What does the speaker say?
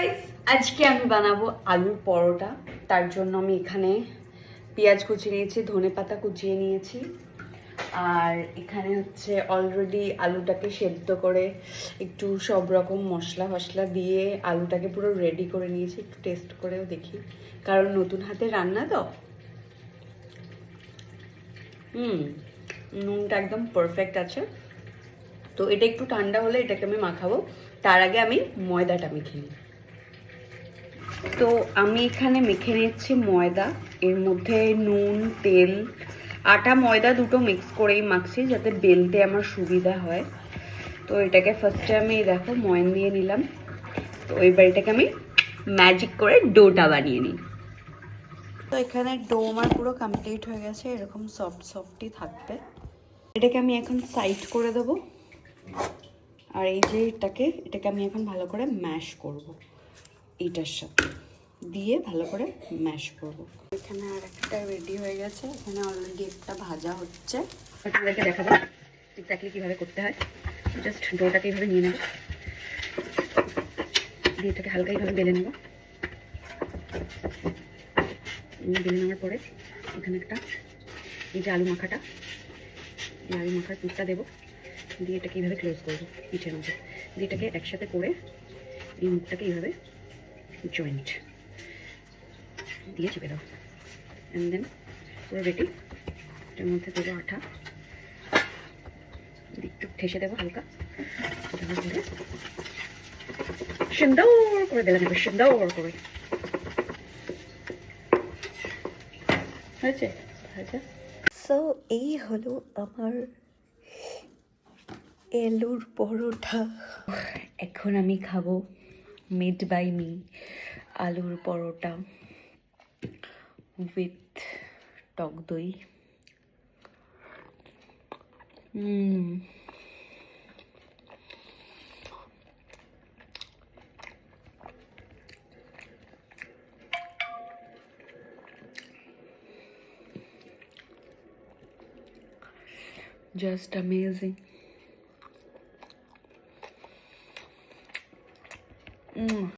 Guys, আজকে আমি বানাবো আলুর পরোটা। তার জন্য আমি এখানে পেঁয়াজ কুচিয়ে নিয়েছি, ধনেপাতা কুচিয়ে নিয়েছি, আর এখানে হচ্ছে অলরেডি আলুটাকে সেদ্ধ করে একটু সব রকম মশলা ফসলা দিয়ে আলুটাকে পুরো রেডি করে নিয়েছি। একটু টেস্ট করেও দেখি, কারণ নতুন হাতে রান্না তো। নুনটা একদম পারফেক্ট আছে। তো এটা একটু ঠান্ডা হলে এটাকে আমি মাখাবো। তার আগে আমি ময়দাটা মেখে নিই। তো আমি এখানে মেখে নিচ্ছি ময়দা। এর মধ্যে নুন, তেল, আটা ময়দা দুটো মিক্স করেই মাখছি যাতে বেলতে আমার সুবিধা হয়। তো এটাকে ফার্স্টে আমি দেখো ময়ন দিয়ে নিলাম। তো এবার এটাকে আমি ম্যাজিক করে ডোটা বানিয়ে নিই। তো এখানে ডো আমার পুরো কমপ্লিট হয়ে গেছে, এরকম সফট সফটই থাকবে। এটাকে আমি এখন সাইড করে দেবো। আর এই যে এটাকে আমি এখন ভালো করে ম্যাশ করব এইটার সাথে দিয়ে ভালো করে ম্যাশ করব। এখানে আর একটা রেডি হয়ে গেছে, এখানে অলরেডি একটা ভাজা হচ্ছে। আপনাদেরকে দেখাবো এক্স্যাক্টলি কীভাবে করতে হয়। জাস্ট ডোটাকে এইভাবে নিয়ে নেব, দিয়ে এটাকে হালকা এইভাবে বেলে নেব। বেলে নেওয়ার পরে এখানে একটা এই যে আলু মাখাটা, এই আলু মাখার পিসটা দেবো, দিয়ে এটাকে এইভাবে ক্লোজ করবো পিঠের মধ্যে, দিয়ে এটাকে একসাথে করে এই মুখটাকে এইভাবে জয়েন্ট দিয়ে চেপে দাও। অ্যান্ড দেন পুরো রেডি। এটার মধ্যে দেবো আঠা, একটু ঠেসে দেবো হালকা, সুন্দর করে বেলা নেবে, সুন্দর করে হয়েছে ভাজা। সো এই হলো আমার আলুর পরোটা। এখন আমি খাবো মেড বাই মি আলুর পরোটা উইথ টক দই। Just amazing.